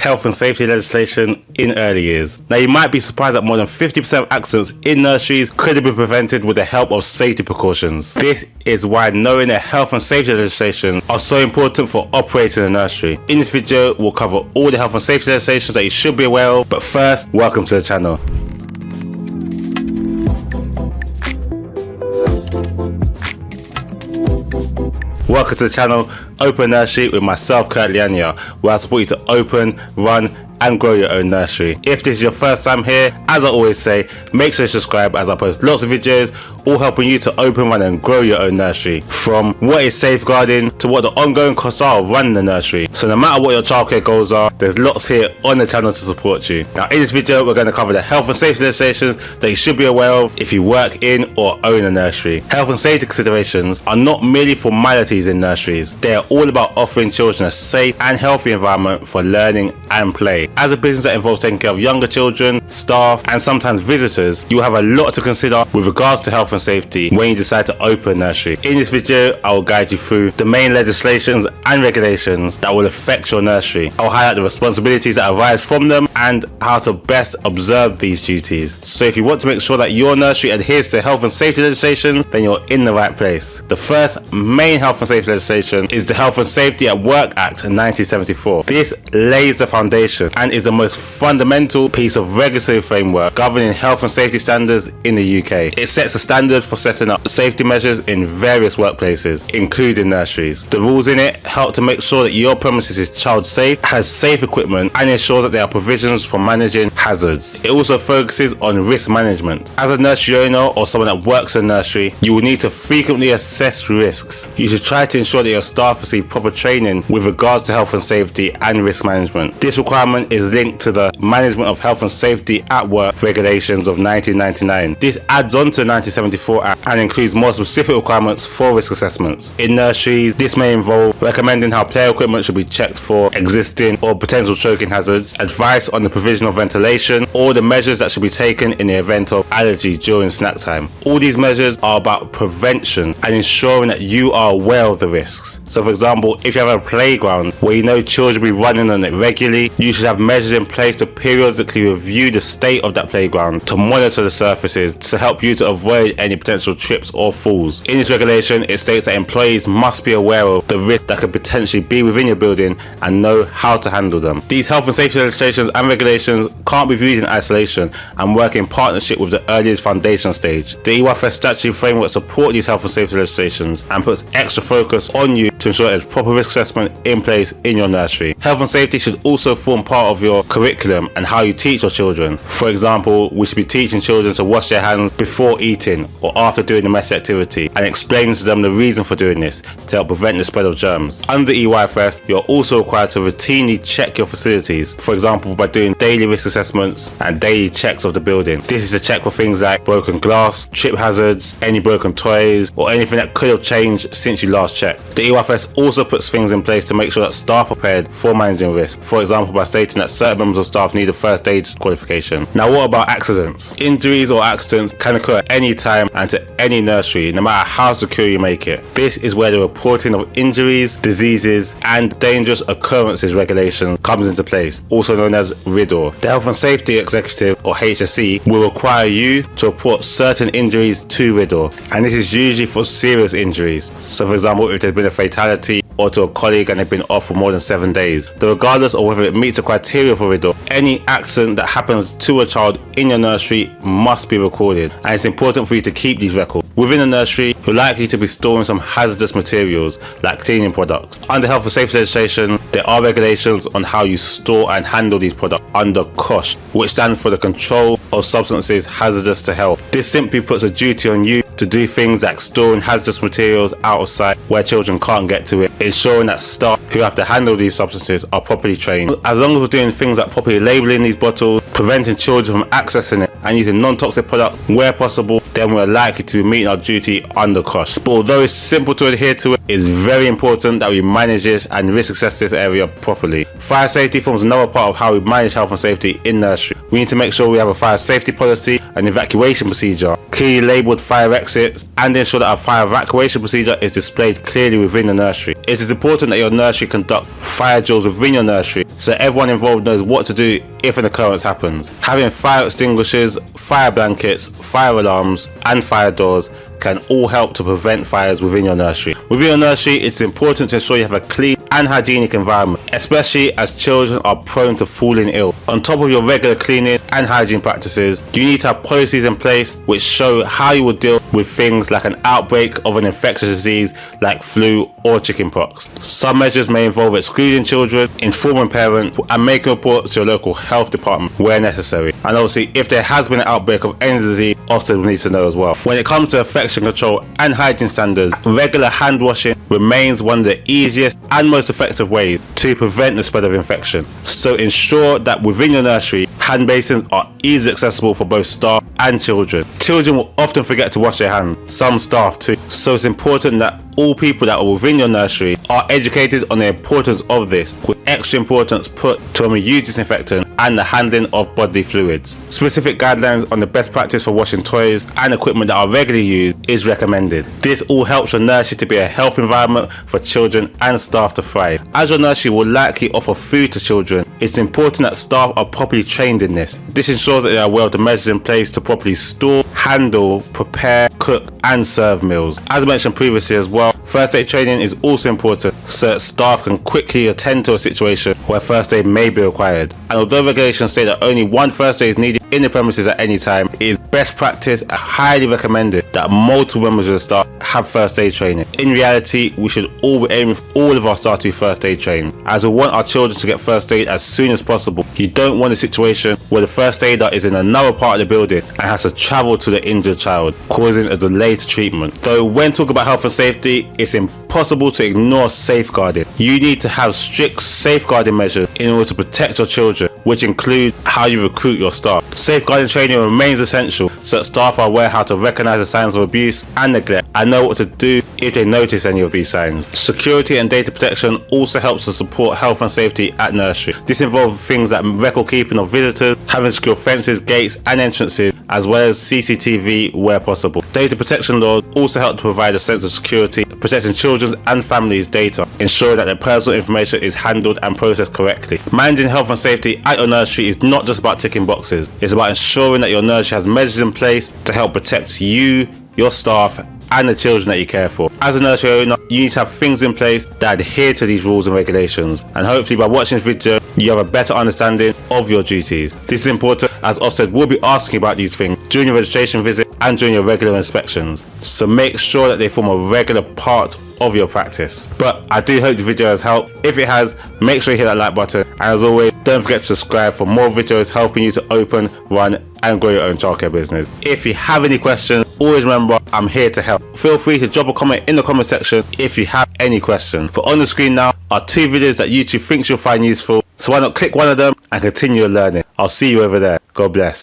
health and safety legislation in early years. Now, you might be surprised that more than 50% of accidents in nurseries could have been prevented with the help of safety precautions. This is why knowing the health and safety legislation are so important for operating a nursery. In this video, we'll cover all the health and safety legislations that you should be aware of, but first, welcome to the channel. Welcome to the channel, Open Nursery with myself, Kurt Liania, where I support you to open, run, and grow your own nursery. If this is your first time here, as I always say, make sure you subscribe as I post lots of videos, all helping you to open, run, and grow your own nursery. From what is safeguarding to what the ongoing costs are of running the nursery. So no matter what your childcare goals are, there's lots here on the channel to support you. Now in this video, we're going to cover the health and safety legislations that you should be aware of if you work in or own a nursery. Health and safety considerations are not merely formalities in nurseries. They are all about offering children a safe and healthy environment for learning and play. As a business that involves taking care of younger children, staff, and sometimes visitors, you have a lot to consider with regards to health and safety when you decide to open a nursery. In this video, I will guide you through the main legislations and regulations that will affect your nursery. I will highlight the responsibilities that arise from them and how to best observe these duties. So if you want to make sure that your nursery adheres to health and safety legislations, then you're in the right place. The first main health and safety legislation is the Health and Safety at Work Act 1974. This lays the foundation and is the most fundamental piece of regulatory framework governing health and safety standards in the UK. It sets the standards for setting up safety measures in various workplaces, including nurseries. The rules in it help to make sure that your premises is child safe, has safe equipment, and ensures that there are provisions for managing hazards. It also focuses on risk management. As a nursery owner or someone that works in a nursery, you will need to frequently assess risks. You should try to ensure that your staff receive proper training with regards to health and safety and risk management. This requirement is linked to the Management of Health and Safety at Work regulations of 1999. This adds on to the 1974 Act and includes more specific requirements for risk assessments. In nurseries, this may involve recommending how play equipment should be checked for existing or potential choking hazards, advice on the provision of ventilation, or the measures that should be taken in the event of allergy during snack time. All these measures are about prevention and ensuring that you are aware of the risks. So for example, if you have a playground where you know children will be running on it regularly, you should have measures in place to periodically review the state of that playground, to monitor the surfaces, to help you to avoid any potential trips or falls. In this regulation, it states that employees must be aware of the risk that could potentially be within your building and know how to handle them. These health and safety legislations and regulations can't be viewed in isolation and work in partnership with the earliest foundation stage. The EYFS statutory framework supports these health and safety legislations and puts extra focus on you to ensure there's proper risk assessment in place in your nursery. Health and safety should also form part of your curriculum and how you teach your children. For example, we should be teaching children to wash their hands before eating or after doing a messy activity and explaining to them the reason for doing this to help prevent the spread of germs. Under EYFS, you're also required to routinely check your facilities, for example by doing daily risk assessments and daily checks of the building. This is to check for things like broken glass, trip hazards, any broken toys, or anything that could have changed since you last checked. The EYFS also puts things in place to make sure that staff are prepared for managing risk, for example by stating that certain members of staff need a first aid qualification. Now what about accidents? Injuries or accidents can occur at any time and to any nursery, no matter how secure you make it. This is where the reporting of injuries, diseases, and dangerous occurrences regulation comes into place, also known as RIDDOR. The Health and Safety Executive, or HSE, will require you to report certain injuries to RIDDOR, and this is usually for serious injuries. So for example, if there's been a fatality or to a colleague and they've been off for more than 7 days. Though regardless of whether it meets the criteria for RIDDOR, any accident that happens to a child in your nursery must be recorded, and it's important for you to keep these records. Within the nursery, you're likely to be storing some hazardous materials like cleaning products. Under health and safety legislation, there are regulations on how you store and handle these products under COSHH, which stands for the Control of Substances Hazardous to Health. This simply puts a duty on you to do things like storing hazardous materials out of sight where children can't get to it, ensuring that staff who have to handle these substances are properly trained. As long as we're doing things like properly labeling these bottles, preventing children from accessing it, and using non-toxic products where possible, then we're likely to be meeting our duty under COSHH. But although it's simple to adhere to, it's very important that we manage this and risk assess this area properly. Fire safety forms another part of how we manage health and safety in nursery. We need to make sure we have a fire safety policy, an evacuation procedure, clearly labelled fire exits, and ensure that our fire evacuation procedure is displayed clearly within the nursery. It is important that your nursery conduct fire drills within your nursery so everyone involved knows what to do if an occurrence happens. Having fire extinguishers, fire blankets, fire alarms, and fire doors can all help to prevent fires within your nursery. Within your nursery, it's important to ensure you have a clean and hygienic environment, especially as children are prone to falling ill. On top of your regular cleaning and hygiene practices, you need to have policies in place which show how you would deal with things like an outbreak of an infectious disease like flu or chickenpox. Some measures may involve excluding children, informing parents, and making reports to your local health department where necessary. And obviously, if there has been an outbreak of any disease, Ofsted will need to know as well. When it comes to infection control and hygiene standards, regular hand washing remains one of the easiest and most effective ways to prevent the spread of infection. So ensure that within your nursery, hand basins are easily accessible for both staff and children. Children will often forget to wash their hands, some staff too. So it's important that all people that are within your nursery are educated on the importance of this, with extra importance put to when we use disinfectant and the handling of bodily fluids. Specific guidelines on the best practice for washing toys and equipment that are regularly used is recommended. This all helps your nursery to be a healthy environment for children and staff to thrive. As your nursery will likely offer food to children, it's important that staff are properly trained in this. This ensures that they are aware of the measures in place to properly store, handle, prepare, cook, and serve meals. As mentioned previously as well, first aid training is also important so that staff can quickly attend to a situation where first aid may be required. And although regulations state that only one first aid is needed in the premises at any time, it is best practice and highly recommended that multiple members of the staff have first aid training. In reality, we should all be aiming for all of our staff to be first aid trained, as we want our children to get first aid as soon as possible. You don't want a situation where the first aider is in another part of the building and has to travel to the injured child, causing a delay to treatment. Though when talking about health and safety, it's impossible to ignore safeguarding. You need to have strict safeguarding measures in order to protect your children, which include how you recruit your staff. Safeguarding training remains essential so that staff are aware how to recognize the signs of abuse and neglect and know what to do if they notice any of these signs. Security and data protection also helps to support health and safety at nursery. This involves things like record keeping of visitors, having secure fences, gates and entrances, as well as CCTV where possible. Data protection laws also help to provide a sense of security, protecting children's and families' data, ensuring that their personal information is handled and processed correctly. Managing health and safety at your nursery is not just about ticking boxes. It's about ensuring that your nursery has measures in place to help protect you, your staff, and the children that you care for. As a nursery owner, you need to have things in place that adhere to these rules and regulations. And hopefully by watching this video, you have a better understanding of your duties. This is important as Ofsted will be asking about these things during your registration visit and during your regular inspections. So make sure that they form a regular part of your practice. But I do hope the video has helped. If it has, make sure you hit that like button. And as always, don't forget to subscribe for more videos helping you to open, run and grow your own childcare business. If you have any questions, always remember I'm here to help. Feel free to drop a comment in the comment section if you have any questions. But on the screen now are 2 videos that YouTube thinks you'll find useful. So why not click one of them and continue your learning. I'll see you over there. God bless.